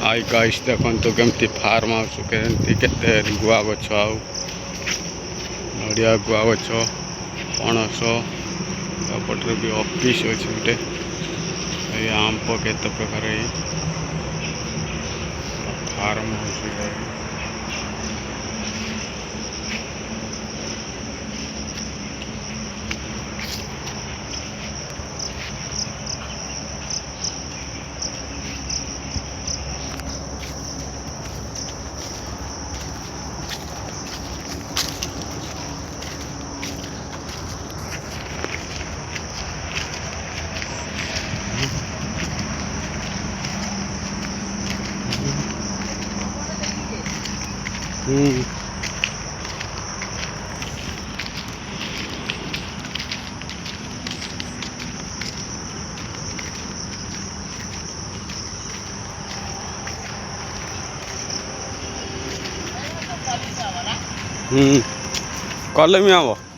high guys देखो केमती farm house के गुआ गछ नड़िया गुआ गछ पणस पटे भी ऑफिस अच्छे गोटे आंब केत प्रकार फार्म हाउस कलमी आम